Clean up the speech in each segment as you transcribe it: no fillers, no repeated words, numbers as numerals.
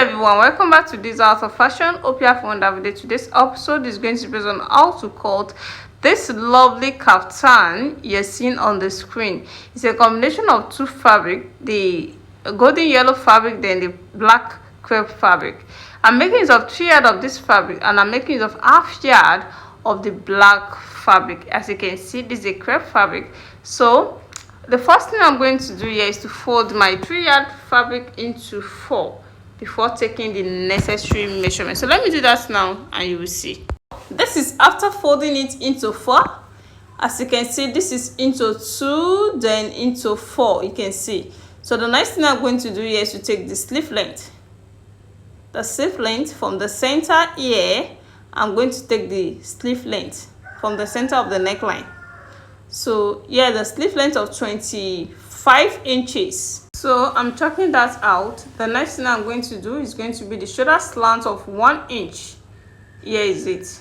everyone, welcome back to this Art of Fashion. Hope you have fun that video. Today's episode is going to be based on how to cut this lovely kaftan you're seeing on the screen. It's a combination of two fabric, the golden yellow fabric, then the black crepe fabric. I'm making use of 3 yards of this fabric and I'm making use of half yard of the black fabric. As you can see, this is a crepe fabric. So the first thing I'm going to do here is to fold my 3-yard fabric into 4 before taking the necessary measurement. So let me do that now and you will see. This is after folding it into 4. As you can see, this is into 2, then into 4. You can see. So the next thing I'm going to do here is to take the sleeve length. The sleeve length from the center here, I'm going to take the sleeve length from the center of the neckline. So yeah, the sleeve length of 25 inches. So I'm chalking that out. The next thing I'm going to do is going to be the shoulder slant of 1 inch. Here is it.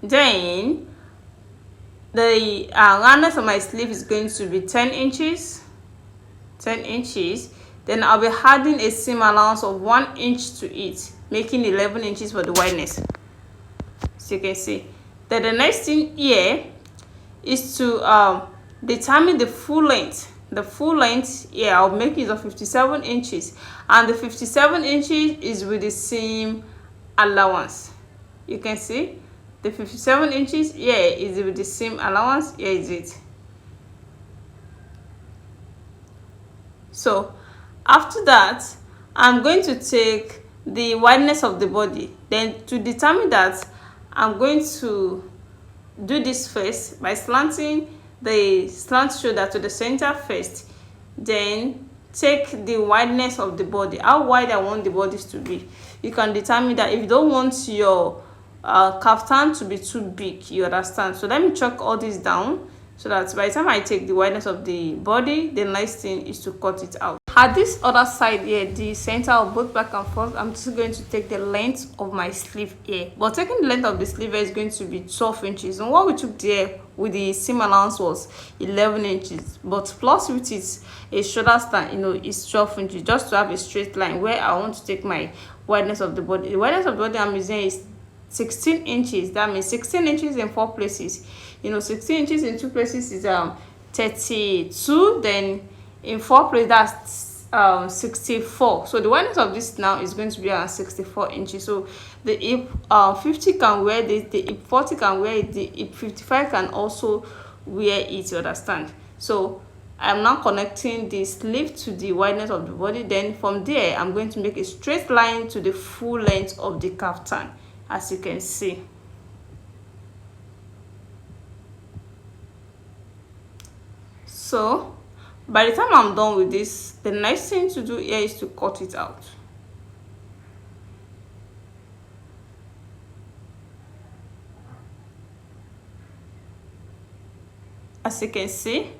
Then the roundness of my sleeve is going to be 10 inches. 10 inches. Then I'll be adding a seam allowance of 1 inch to it, making 11 inches for the wideness. So you can see. Then the next thing here is to determine the full length. The full length here, I'll make use of 57 inches, and the 57 inches is with the seam allowance. You can see the 57 inches here is with the seam allowance. Here is it. So after that, I'm going to take the wideness of the body. Then to determine that, I'm going to do this first by slanting the slant shoulder to the center first. Then take the wideness of the body, how wide I want the bodies to be. You can determine that if you don't want your kaftan to be too big, you understand. So let me chalk all this down so that by the time I take the wideness of the body, the next thing is to cut it out. At this other side here, the center of both back and forth, I'm just going to take the length of my sleeve here. But taking the length of the sleeve here is going to be 12 inches. And what we took there with the seam allowance was 11 inches. But plus with it, a shoulder stand, it's 12 inches. Just to have a straight line where I want to take my wideness of the body. The wideness of the body I'm using is 16 inches. That means 16 inches in 4 places. 16 inches in 2 places is 32. Then in 4 places, that's 64. So the wideness of this now is going to be around 64 inches. So the hip 50 can wear this, the hip 40 can wear it, the hip 55 can also wear it, you understand. So I'm now connecting the sleeve to the wideness of the body. Then from there, I'm going to make a straight line to the full length of the kaftan, as you can see. So by the time I'm done with this, the next thing to do here is to cut it out. As you can see,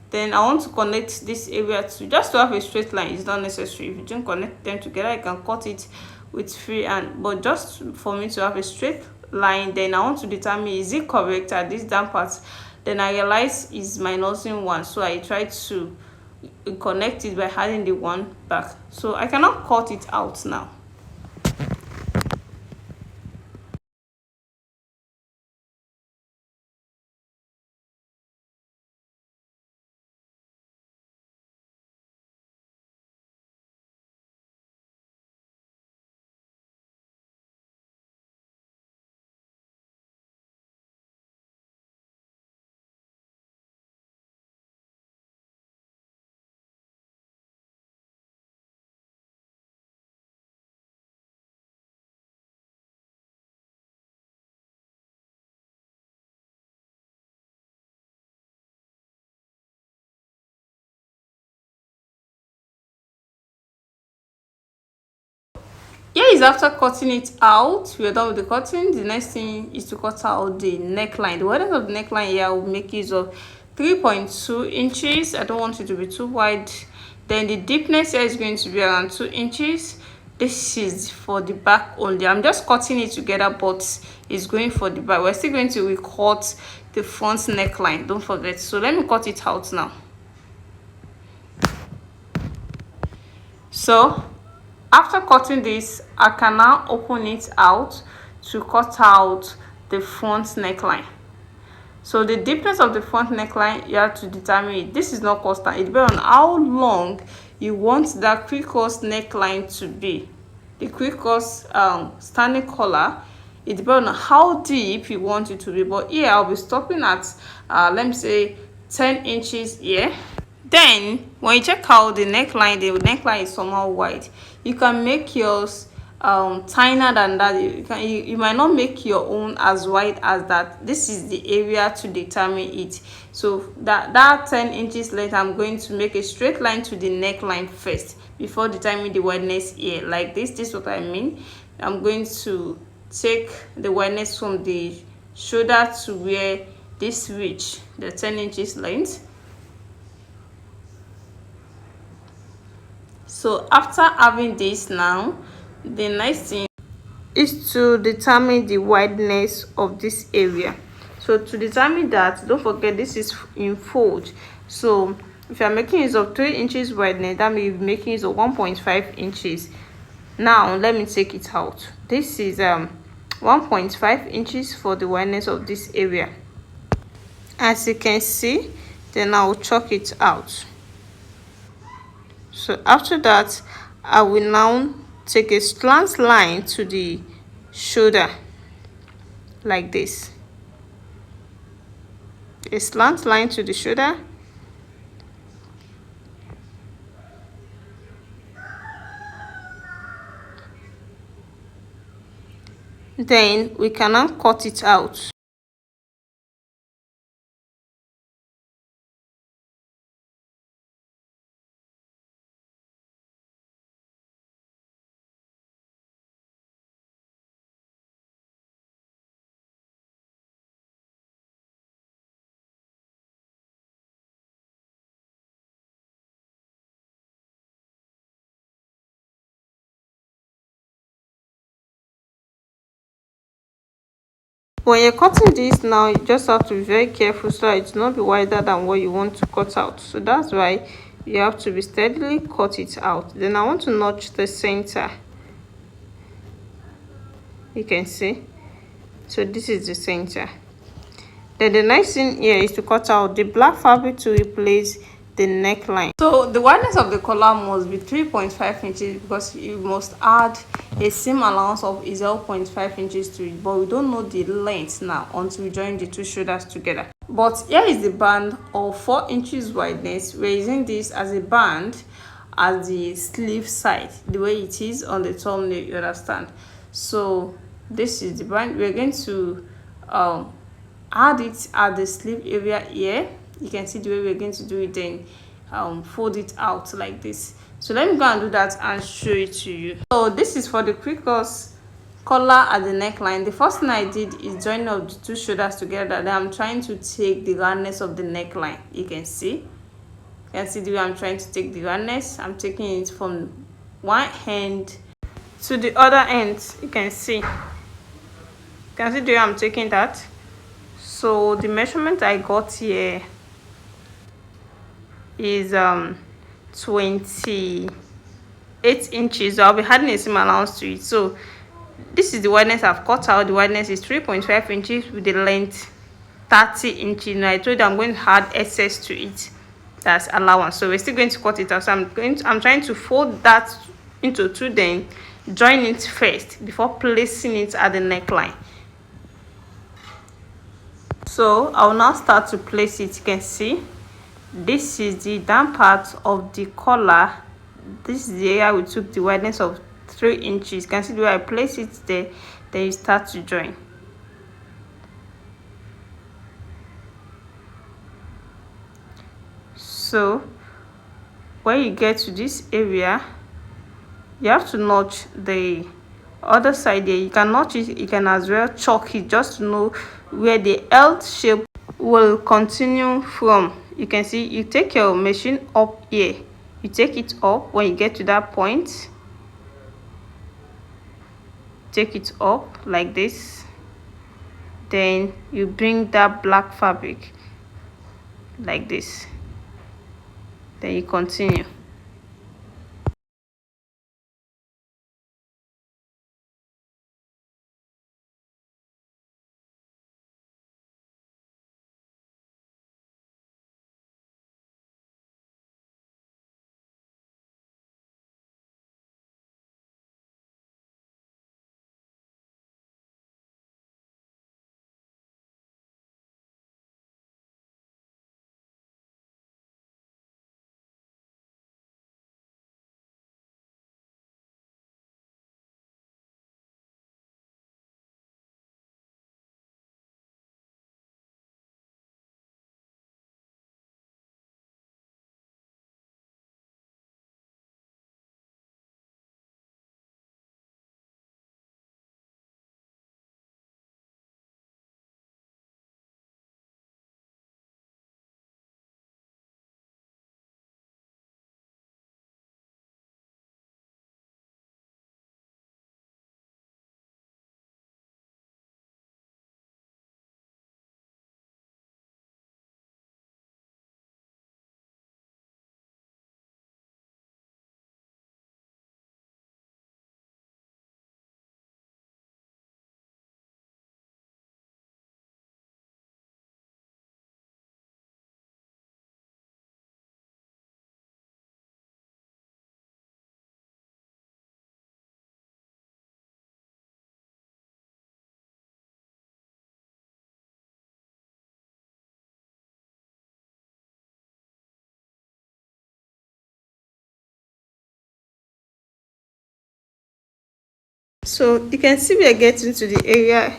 then I want to connect this area to just to have a straight line. It's not necessary. If you don't connect them together, I can cut it with free hand. But just for me to have a straight line, then I want to determine, is it correct at this down part? Then I realize is minusing 1, so I try to connect it by adding the 1 back. So I cannot cut it out now. Here is after cutting it out. We are done with the cutting. The next thing is to cut out the neckline. The wideness of the neckline here, I will make use of 3.2 inches. I don't want it to be too wide. Then the deepness here is going to be around 2 inches. This is for the back only. I'm just cutting it together, but it's going for the back. We're still going to recut the front neckline, don't forget. So let me cut it out now. So after cutting this, I can now open it out to cut out the front neckline. So the deepness of the front neckline, you have to determine it. This is not constant. It depends on how long you want that Criss-Cross neckline to be. The Criss-Cross standing collar, it depends on how deep you want it to be. But here I'll be stopping at let me say 10 inches here. Then when you check out the neckline is somehow wide. You can make yours tinier than that. You might not make your own as wide as that. This is the area to determine it. So that 10 inches length, I'm going to make a straight line to the neckline first before determining the wideness here. Like this is what I mean. I'm going to take the wideness from the shoulder to where this reach the 10 inches length. So after having this, now the next thing is to determine the wideness of this area. So to determine that, don't forget this is in fold. So if you're making use of 3 inches wideness, that means you're making use of 1.5 inches. Now let me take it out. This is 1.5 inches for the wideness of this area. As you can see, then I'll chalk it out. So after that, I will now take a slant line to the shoulder like this. A slant line to the shoulder. Then we can now cut it out. When you're cutting this now, you just have to be very careful so it will not be wider than what you want to cut out. So that's why you have to be steadily cut it out. Then I want to notch the center. You can see. So this is the center. Then the next thing here is to cut out the black fabric to replace the neckline. So the wideness of the collar must be 3.5 inches because you must add a seam allowance of 0.5 inches to it, but we don't know the length now until we join the two shoulders together. But here is the band of 4 inches wideness. We're using this as a band at the sleeve side, the way it is on the thumbnail, you understand. So this is the band. We're going to add it at the sleeve area here. You can see the way we're going to do it, then fold it out like this. So let me go and do that and show it to you. So this is for the Criss-Cross collar at the neckline. The first thing I did is join up the two shoulders together. Then I'm trying to take the roundness of the neckline. You can see the way I'm trying to take the roundness. I'm taking it from one end to the other end. You can see the way I'm taking that. So the measurement I got here is 28 inches. I'll be adding a seam allowance to it. So this is the wideness I've cut out. The wideness is 3.5 inches with the length 30 inches. Now I told you I'm going to add excess to it. That's allowance. So we're still going to cut it out. So I'm trying to fold that into two, then join it first before placing it at the neckline. So I'll now start to place it. You can see this is the down part of the collar. This is the area we took the wideness of 3 inches. You can see the way I place it there. Then you start to join. So when you get to this area, you have to notch the other side there. You can notch it, you can as well chalk it just to know where the L shape will continue from. You can see you take your machine up here, you take it up. When you get to that point, take it up like this, then you bring that black fabric like this, then you continue. So you can see we are getting to the area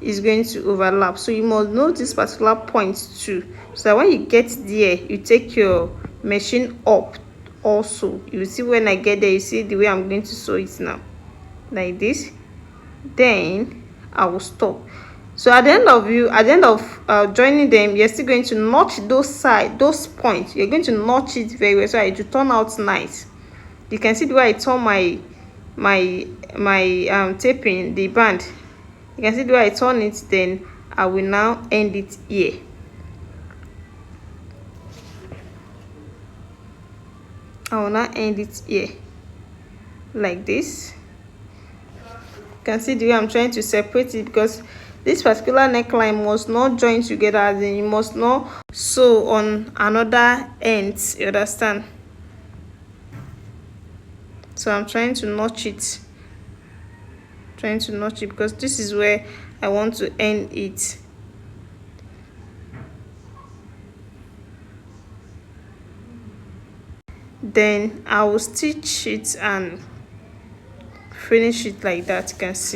is going to overlap, so you must know this particular point too, so that when you get there you take your machine up. Also you see when I get there, you see the way I'm going to sew it now, like this. Then I will stop. So at the end of joining them, you're still going to notch those points. You're going to notch it very well so that it will turn out nice. You can see the way I turn my taping the band. You can see the way I turn it. Then I will now end it here. I will now end it here, like this. You can see the way I'm trying to separate it, because this particular neckline must not join together, as in you must not sew on another end, you understand? So I'm trying to notch it, because this is where I want to end it. Then I will stitch it and finish it like that. You can see.